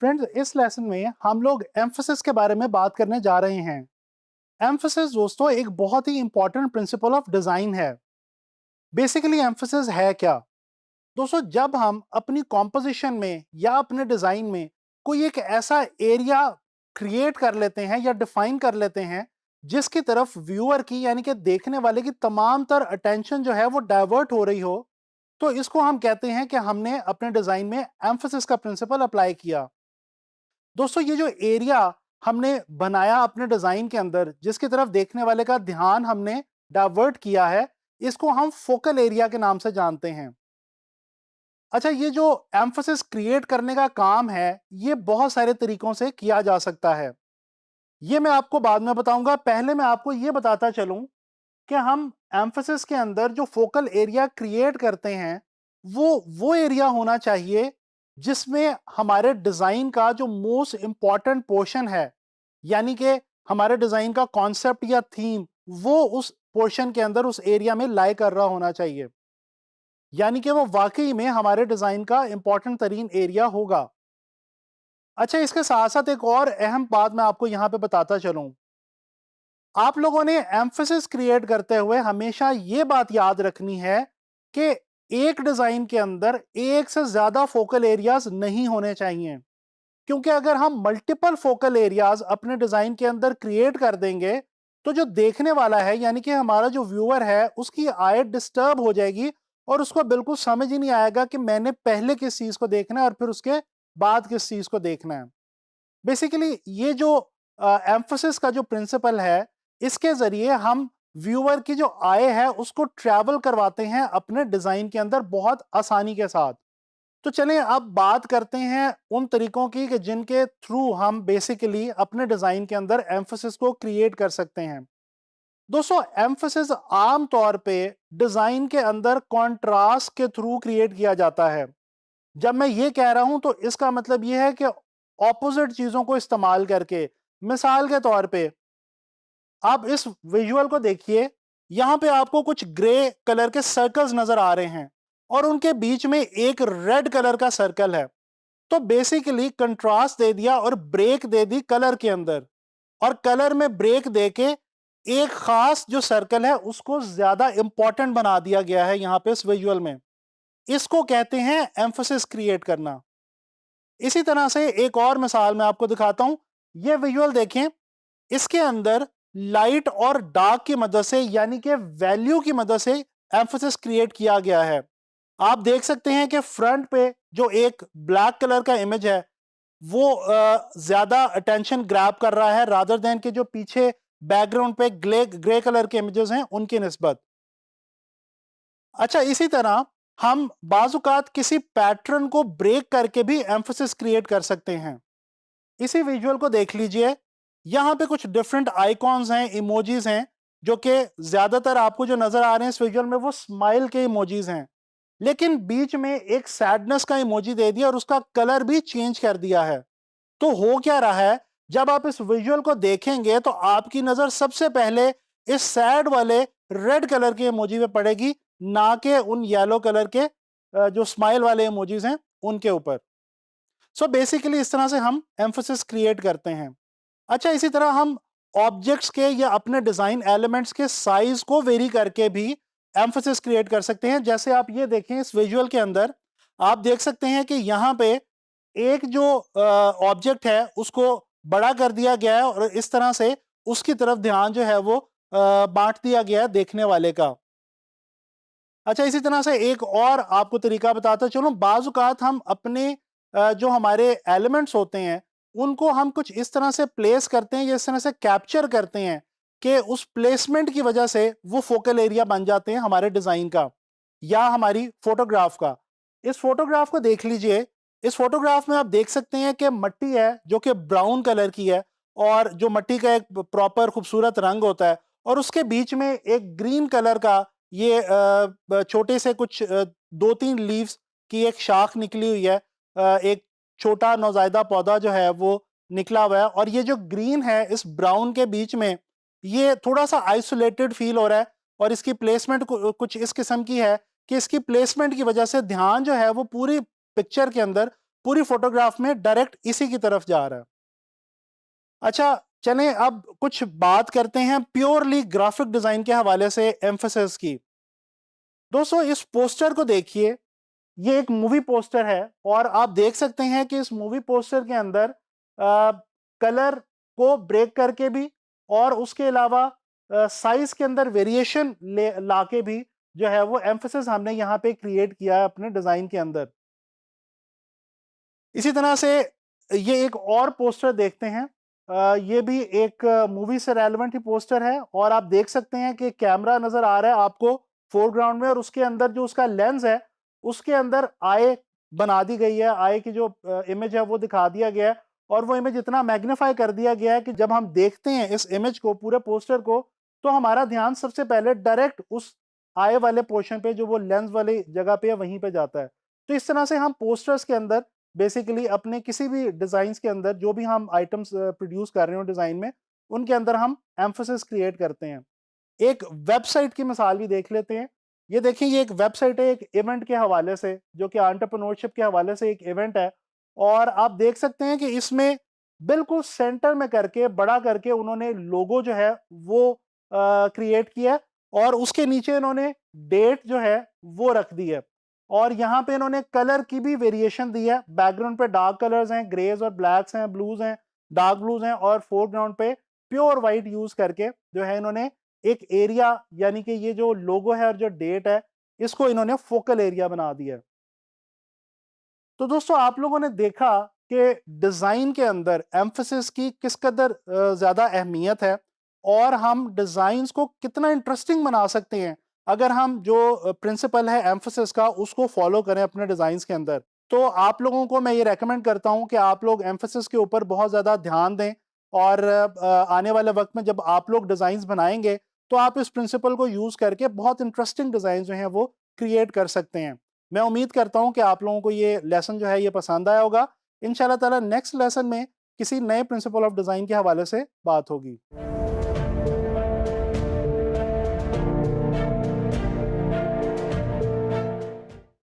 Friends, इस lesson में हम लोग एम्फेसिस के बारे में बात करने जा रहे हैं। एम्फेसिस दोस्तों एक बहुत ही इंपॉर्टेंट प्रिंसिपल ऑफ डिजाइन है। बेसिकली एम्फेसिस है क्या? दोस्तों, जब हम अपनी कॉम्पोजिशन में या अपने डिजाइन में कोई एक ऐसा एरिया क्रिएट कर लेते हैं या डिफाइन कर लेते हैं जिसकी तरफ व्यूअर की यानी कि देखने वाले की तमाम तर अटेंशन जो है वो डाइवर्ट हो रही हो, तो इसको हम कहते हैं कि हमने अपने डिजाइन में एम्फेसिस का प्रिंसिपल अप्लाई किया। दोस्तों, ये जो एरिया हमने बनाया अपने डिजाइन के अंदर जिसकी तरफ देखने वाले का ध्यान हमने डाइवर्ट किया है, इसको हम फोकल एरिया के नाम से जानते हैं। अच्छा, ये जो एम्फेसिस क्रिएट करने का काम है, ये बहुत सारे तरीकों से किया जा सकता है। ये मैं आपको बाद में बताऊंगा। पहले मैं आपको ये बताता चलूं कि हम एम्फेसिस के अंदर जो फोकल एरिया क्रिएट करते हैं वो एरिया होना चाहिए जिसमें हमारे डिजाइन का जो मोस्ट इंपॉर्टेंट पोर्शन है, यानी कि हमारे डिजाइन का कॉन्सेप्ट या थीम, वो उस पोर्शन के अंदर उस एरिया में लाई कर रहा होना चाहिए, यानी कि वो वाकई में हमारे डिजाइन का इंपॉर्टेंट तरीन एरिया होगा। अच्छा, इसके साथ साथ एक और अहम बात मैं आपको यहां पे बताता चलूं। आप लोगों ने एम्फेसिस क्रिएट करते हुए हमेशा ये बात याद रखनी है कि एक डिजाइन के अंदर एक से ज्यादा फोकल एरियाज नहीं होने चाहिए, क्योंकि अगर हम मल्टीपल फोकल एरियाज अपने डिजाइन के अंदर क्रिएट कर देंगे तो जो देखने वाला है यानी कि हमारा जो व्यूअर है उसकी आई डिस्टर्ब हो जाएगी और उसको बिल्कुल समझ ही नहीं आएगा कि मैंने पहले किस चीज को देखना है और फिर उसके बाद किस चीज को देखना है। बेसिकली ये जो एम्फोसिस का जो प्रिंसिपल है, इसके जरिए हम व्यूअर की जो आय है उसको ट्रैवल करवाते हैं अपने डिजाइन के अंदर बहुत आसानी के साथ। तो चलें अब बात करते हैं उन तरीकों की कि जिनके थ्रू हम बेसिकली अपने डिजाइन के अंदर एम्फोसिस को क्रिएट कर सकते हैं। दोस्तों, एम्फोसिस आम तौर पे डिजाइन के अंदर कॉन्ट्रास्ट के थ्रू क्रिएट किया जाता है। जब मैं ये कह रहा हूं तो इसका मतलब ये है कि ऑपोजिट चीजों को इस्तेमाल करके, मिसाल के तौर पे आप इस विजुअल को देखिए, यहां पे आपको कुछ ग्रे कलर के सर्कल्स नजर आ रहे हैं और उनके बीच में एक रेड कलर का सर्कल है। तो बेसिकली कंट्रास्ट दे दिया और ब्रेक दे दी कलर के अंदर, और कलर में ब्रेक देके एक खास जो सर्कल है उसको ज्यादा इंपॉर्टेंट बना दिया गया है यहां पे इस विजुअल में। इसको कहते हैं एम्फोसिस क्रिएट करना। इसी तरह से एक और मिसाल मैं आपको दिखाता हूं। ये विजुअल देखें, इसके अंदर लाइट और डार्क की मदद से यानी कि वैल्यू की मदद से एम्फोसिस क्रिएट किया गया है। आप देख सकते हैं कि फ्रंट पे जो एक ब्लैक कलर का इमेज है वो ज्यादा अटेंशन ग्रैब कर रहा है रादर देन के जो पीछे बैकग्राउंड पे ग्रे कलर के इमेजेस हैं उनकी निस्बत। अच्छा, इसी तरह हम बाजुकात किसी पैटर्न को ब्रेक करके भी एम्फोसिस क्रिएट कर सकते हैं। इसी विजुअल को देख लीजिए, यहां पे कुछ डिफरेंट आइकॉन्स हैं, इमोजीज हैं, जो कि ज्यादातर आपको जो नजर आ रहे हैं इस विजुअल में वो स्माइल के इमोजीज हैं, लेकिन बीच में एक सैडनेस का इमोजी दे दिया और उसका कलर भी चेंज कर दिया है। तो हो क्या रहा है, जब आप इस विजुअल को देखेंगे तो आपकी नजर सबसे पहले इस सैड वाले रेड कलर के इमोजी पे पड़ेगी, ना कि उन येलो कलर के जो स्माइल वाले इमोजीज हैं उनके ऊपर। सो बेसिकली इस तरह से हम एम्फोसिस क्रिएट करते हैं। अच्छा, इसी तरह हम ऑब्जेक्ट्स के या अपने डिजाइन एलिमेंट्स के साइज को वेरी करके भी एम्फोसिस क्रिएट कर सकते हैं। जैसे आप ये देखें, इस विजुअल के अंदर आप देख सकते हैं कि यहाँ पे एक जो ऑब्जेक्ट है उसको बड़ा कर दिया गया है और इस तरह से उसकी तरफ ध्यान जो है वो बांट दिया गया है देखने वाले का। अच्छा, इसी तरह से एक और आपको तरीका बताता चलूं। बाजुकात हम अपने जो हमारे एलिमेंट्स होते हैं उनको हम कुछ इस तरह से प्लेस करते हैं या इस तरह से कैप्चर करते हैं कि उस प्लेसमेंट की वजह से वो फोकल एरिया बन जाते हैं हमारे डिजाइन का या हमारी फोटोग्राफ का। इस फोटोग्राफ को देख लीजिए। इस फोटोग्राफ में आप देख सकते हैं कि मट्टी है जो कि ब्राउन कलर की है और जो मट्टी का एक प्रॉपर खूबसूरत रंग होता है, और उसके बीच में एक ग्रीन कलर का ये छोटे से कुछ 2-3 लीव्स की एक शाख निकली हुई है। एक छोटा नौजायदा पौधा जो है वो निकला हुआ है, और ये जो ग्रीन है इस ब्राउन के बीच में ये थोड़ा सा आइसोलेटेड फील हो रहा है, और इसकी प्लेसमेंट कुछ इस किस्म की है कि इसकी प्लेसमेंट की वजह से ध्यान जो है वो पूरी पिक्चर के अंदर, पूरी फोटोग्राफ में डायरेक्ट इसी की तरफ जा रहा है। अच्छा, चलें अब कुछ बात करते हैं प्योरली ग्राफिक डिजाइन के हवाले से एम्फेसिस की। दोस्तों, इस पोस्टर को देखिए, ये एक मूवी पोस्टर है और आप देख सकते हैं कि इस मूवी पोस्टर के अंदर कलर को ब्रेक करके भी और उसके अलावा साइज के अंदर वेरिएशन लाके भी जो है वो एम्फेसिस हमने यहाँ पे क्रिएट किया है अपने डिजाइन के अंदर। इसी तरह से ये एक और पोस्टर देखते हैं। ये भी एक मूवी से रेलेवेंट ही पोस्टर है और आप देख सकते हैं कि कैमरा नजर आ रहा है आपको फोरग्राउंड में और उसके अंदर जो उसका लेंस है उसके अंदर आई बना दी गई है। आई की जो इमेज है वो दिखा दिया गया है और वो इमेज इतना मैग्नीफाई कर दिया गया है कि जब हम देखते हैं इस इमेज को, पूरे पोस्टर को, तो हमारा ध्यान सबसे पहले डायरेक्ट उस आई वाले पोर्शन पे जो वो लेंस वाली जगह पे है वहीं पे जाता है। तो इस तरह से हम पोस्टर्स के अंदर बेसिकली अपने किसी भी डिजाइन्स के अंदर जो भी हम आइटम्स प्रोड्यूस कर रहे हो डिजाइन में, उनके अंदर हम एम्फोसिस क्रिएट करते हैं। एक वेबसाइट की मिसाल भी देख लेते हैं। ये देखिए, ये एक वेबसाइट है एक इवेंट के हवाले से, जो कि एंटरप्रेन्योरशिप के हवाले से एक इवेंट है और आप देख सकते हैं कि इसमें बिल्कुल सेंटर में करके बड़ा करके उन्होंने लोगो जो है वो क्रिएट किया है और उसके नीचे इन्होंने डेट जो है वो रख दी है और यहाँ पे इन्होंने कलर की भी वेरिएशन दी है। बैकग्राउंड पे डार्क कलर्स हैं, ग्रेज और ब्लैक्स हैं, ब्लूज हैं, डार्क ब्लूज हैं और फोरग्राउंड पे प्योर वाइट यूज करके जो है इन्होंने एक एरिया, यानी कि ये जो लोगो है और जो डेट है, इसको इन्होंने फोकल एरिया बना दिया है। तो दोस्तों, आप लोगों ने देखा कि डिजाइन के अंदर एम्फेसिस की किस कदर ज्यादा अहमियत है और हम डिजाइन्स को कितना इंटरेस्टिंग बना सकते हैं अगर हम जो प्रिंसिपल है एम्फेसिस का उसको फॉलो करें अपने डिजाइन्स के अंदर। तो आप लोगों को मैं ये रेकमेंड करता हूं कि आप लोग एम्फेसिस के ऊपर बहुत ज्यादा ध्यान दें और आने वाले वक्त में जब आप लोग डिजाइन्स बनाएंगे तो आप इस प्रिंसिपल को यूज करके बहुत इंटरेस्टिंग डिजाइन जो हैं वो क्रिएट कर सकते हैं। मैं उम्मीद करता हूं कि आप लोगों को ये लेसन जो है ये पसंद आया होगा। इंशाल्लाह ताला नेक्स्ट लेसन में किसी नए प्रिंसिपल ऑफ डिजाइन के हवाले से बात होगी।